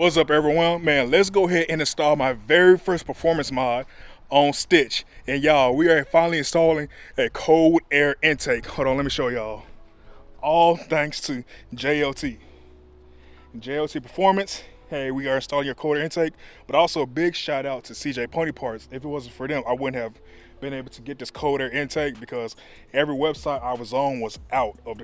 What's up, everyone? Man, let's go ahead and install my very first performance mod on Stitch. And y'all, we are finally installing a cold air intake. Hold on, let me show y'all. All thanks to JLT. JLT Performance. Hey, we are installing your cold air intake. But also a big shout out to CJ Pony Parts. If it wasn't for them, I wouldn't have been able to get this cold air intake because every website I was on was out of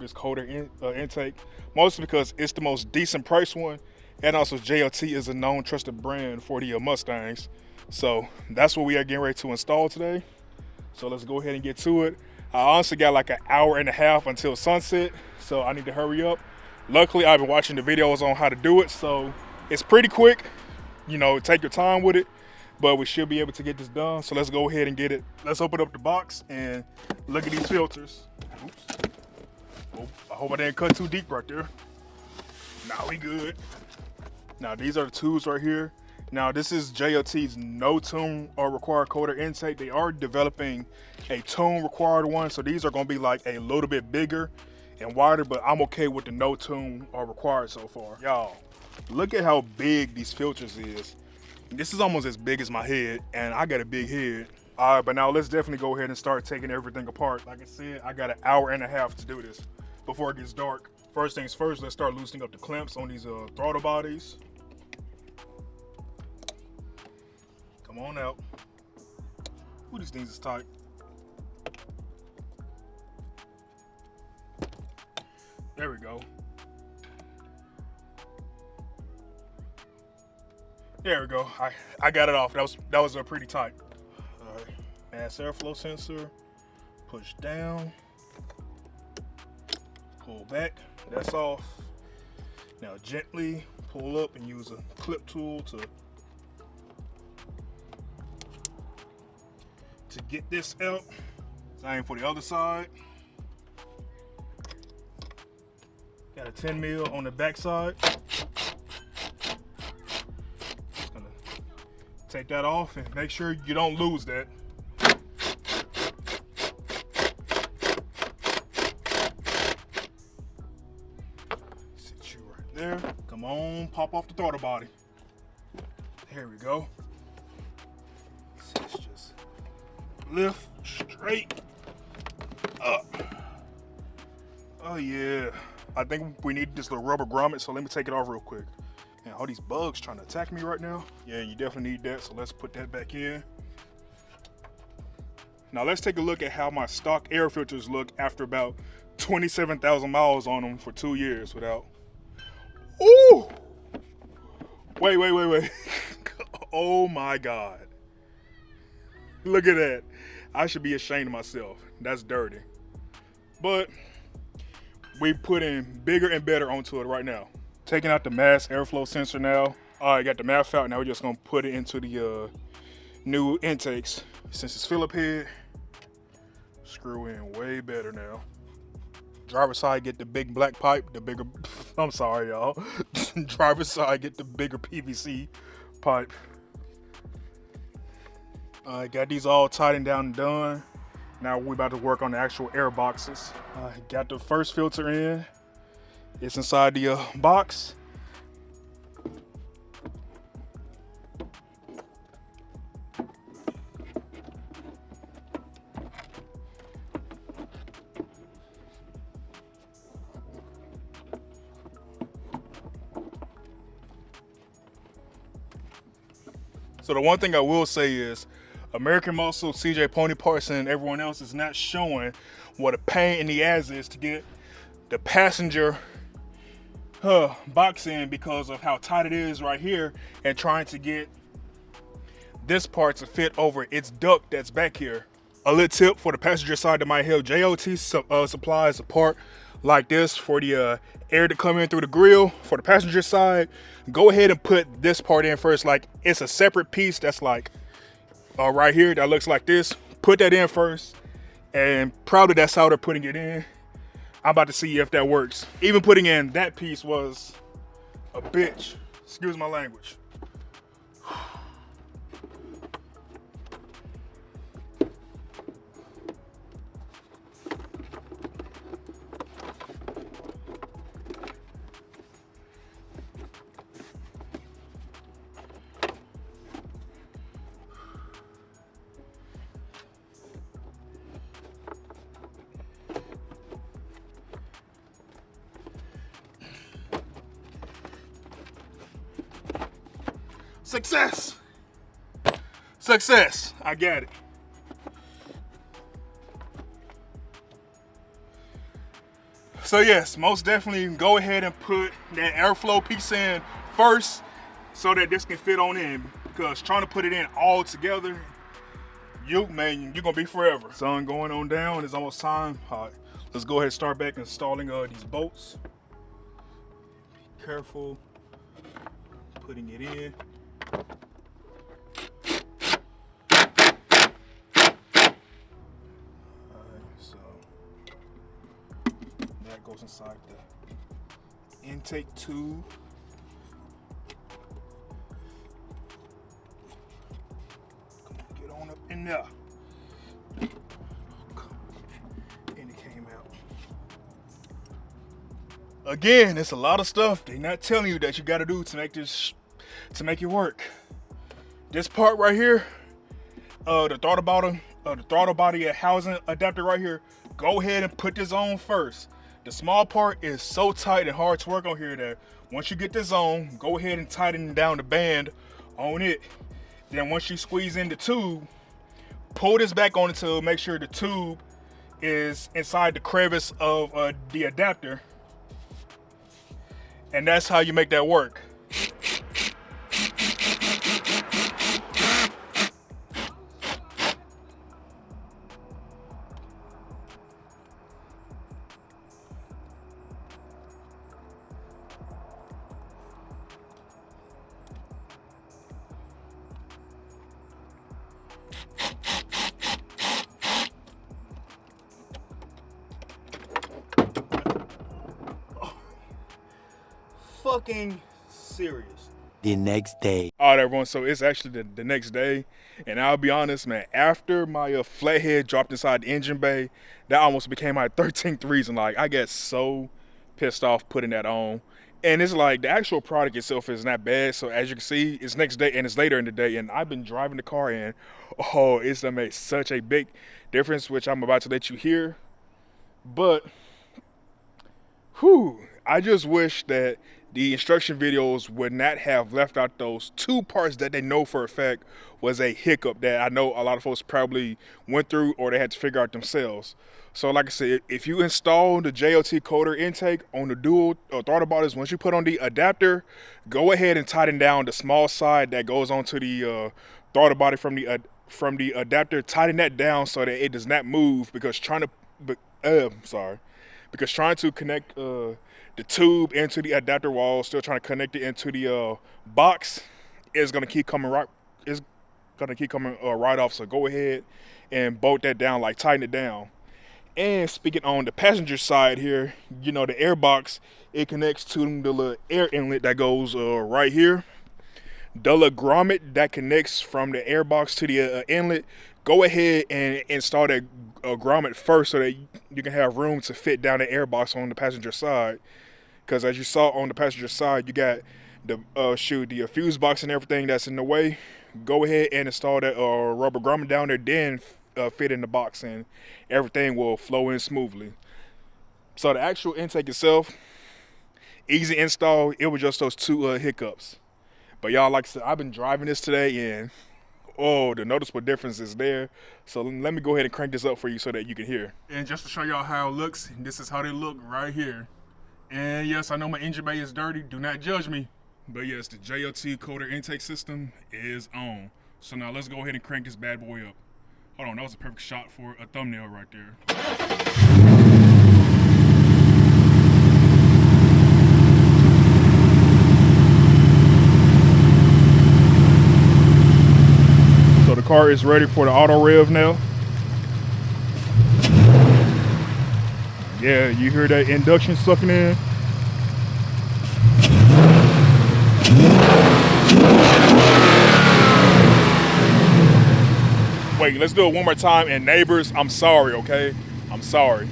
this cold air intake. Mostly because it's the most decent price one. And also JLT is a known trusted brand for the Mustangs. So that's what we are getting ready to install today. So let's go ahead and get to it. I honestly got like an hour and a half until sunset, so I need to hurry up. Luckily, I've been watching the videos on how to do it, so it's pretty quick. You know, take your time with it, but we should be able to get this done. So let's go ahead and get it. Let's open up the box and look at these filters. Oops. Oh, I hope I didn't cut too deep right there. Nah, we good. Now these are the tubes right here. Now this is JLT's no tune or required cold air intake. They are developing a tune required one, so these are gonna be like a little bit bigger and wider, but I'm okay with the no tune or required so far. Y'all, look at how big these filters is. This is almost as big as my head, and I got a big head. All right, but now let's definitely go ahead and start taking everything apart. Like I said, I got an hour and a half to do this before it gets dark. First things first, let's start loosening up the clamps on these throttle bodies. Come on out. Ooh, these things is tight. There we go. There we go. I got it off. That was pretty tight. All right. Mass airflow sensor. Push down. Pull back. That's off. Now gently pull up and use a clip tool to get this out. Same for the other side. Got a 10 mil on the back side. Just gonna take that off and make sure you don't lose that. Sit you right there. Come on, pop off the throttle body. There we go. Let's just lift straight up. Oh yeah. I think we need this little rubber grommet, so let me take it off real quick. And all these bugs trying to attack me right now. Yeah, you definitely need that, so let's put that back in. Now let's take a look at how my stock air filters look after about 27,000 miles on them for 2 years without. Ooh! Wait. Oh my God. Look at that. I should be ashamed of myself. That's dirty. But we put in bigger and better onto it right now. Taking out the mass airflow sensor now. All right, got the MAF out. Now we're just gonna put it into the new intakes. Since it's Phillip head, screw in way better now. Driver's side, get the big black pipe, the bigger, I'm sorry y'all. Driver's side, get the bigger PVC pipe. Got these all tightened down and done. Now we're about to work on the actual air boxes. Got the first filter in. It's inside the box. So the one thing I will say is American Muscle, CJ Pony Parts, and everyone else is not showing what a pain in the ass is to get the passenger box in because of how tight it is right here and trying to get this part to fit over its duct that's back here. A little tip for the passenger side that might help: JLT supplies a part like this for the air to come in through the grill. For the passenger side, go ahead and put this part in first. Like, it's a separate piece that's like right here that looks like this. Put that in first, and probably that's how they're putting it in. I'm about to see if that works. Even putting in that piece was a bitch. Excuse my language. Success! Success! I got it. So yes, most definitely go ahead and put that airflow piece in first so that this can fit on in, because trying to put it in all together, you're gonna be forever. Sun going on down, it's almost time. All right, let's go ahead and start back installing these bolts. Be careful putting it in. That goes inside the intake tube. Come on, get on up in there. And it came out. Again, it's a lot of stuff they're not telling you that you got to do to make this, to make it work. This part right here, the throttle body housing adapter right here, go ahead and put this on first. The small part is so tight and hard to work on here that once you get this on, go ahead and tighten down the band on it. Then once you squeeze in the tube, pull this back on it to make sure the tube is inside the crevice of the adapter. And that's how you make that work. Fucking serious. The next day. All right, everyone, so it's actually the next day, and I'll be honest, man, after my flathead dropped inside the engine bay, that almost became my 13th reason. Like, I get so pissed off putting that on, and it's like the actual product itself is not bad. So as you can see, it's next day and it's later in the day, and I've been driving the car, and oh, it's gonna make such a big difference, which I'm about to let you hear. But whew, I just wish that the instruction videos would not have left out those two parts that they know for a fact was a hiccup that I know a lot of folks probably went through or they had to figure out themselves. So like I said, if you install the JLT coder intake on the dual throttle bodies, once you put on the adapter, go ahead and tighten down the small side that goes onto the throttle body from the adapter. Tighten that down so that it does not move, because trying to connect the tube into the adapter while still trying to connect it into the box is gonna keep coming right. It's gonna keep coming right off. So go ahead and bolt that down, like tighten it down. And speaking on the passenger side here, you know, the air box, it connects to the little air inlet that goes right here. The little grommet that connects from the air box to the inlet, go ahead and install that grommet first so that you can have room to fit down the air box on the passenger side. Because as you saw on the passenger side, you got the fuse box and everything that's in the way. Go ahead and install that rubber grommet down there, then fit in the box, and everything will flow in smoothly. So the actual intake itself, easy install. It was just those two hiccups. But y'all, like I said, I've been driving this today, and oh, the noticeable difference is there. So let me go ahead and crank this up for you so that you can hear. And just to show y'all how it looks, this is how they look right here. And yes, I know my engine bay is dirty, do not judge me. But yes, the JLT coder intake system is on. So now let's go ahead and crank this bad boy up. Hold on, that was a perfect shot for a thumbnail right there. So the car is ready for the auto rev now. Yeah, you hear that induction sucking in? Wait, let's do it one more time. And neighbors, I'm sorry, okay? I'm sorry.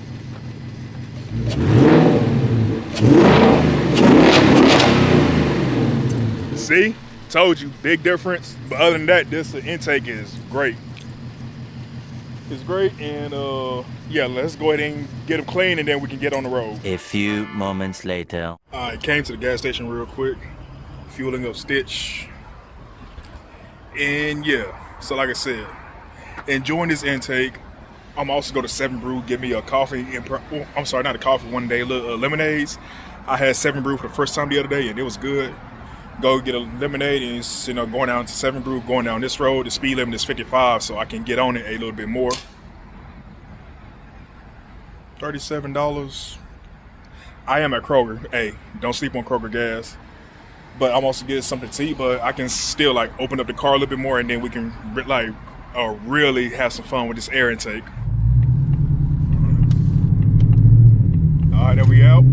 See? Told you, big difference. But other than that, this intake is great. It's great, and yeah, let's go ahead and get them clean, and then we can get on the road. A few moments later. I came to the gas station real quick, fueling up Stitch. And yeah, so like I said, enjoying this intake. I'm also go to Seven Brew, get me a coffee. I'm sorry, not a coffee. One day, lemonades. I had Seven Brew for the first time the other day, and it was good. Go get a lemonade, and going down to Seven Brew, going down this road. The speed limit is 55, so I can get on it a little bit more. $37. I am at Kroger. Hey, don't sleep on Kroger gas. But I'm also getting something to eat. But I can still like open up the car a little bit more, and then we can like really have some fun with this air intake. All right, there we out.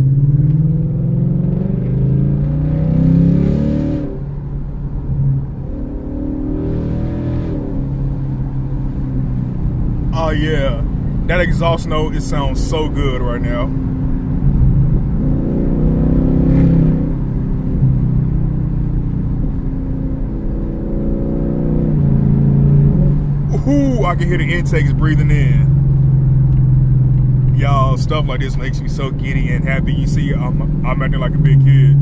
Oh yeah, that exhaust note, it sounds so good right now. Ooh, I can hear the intakes breathing in. Y'all, stuff like this makes me so giddy and happy. You see, I'm acting like a big kid.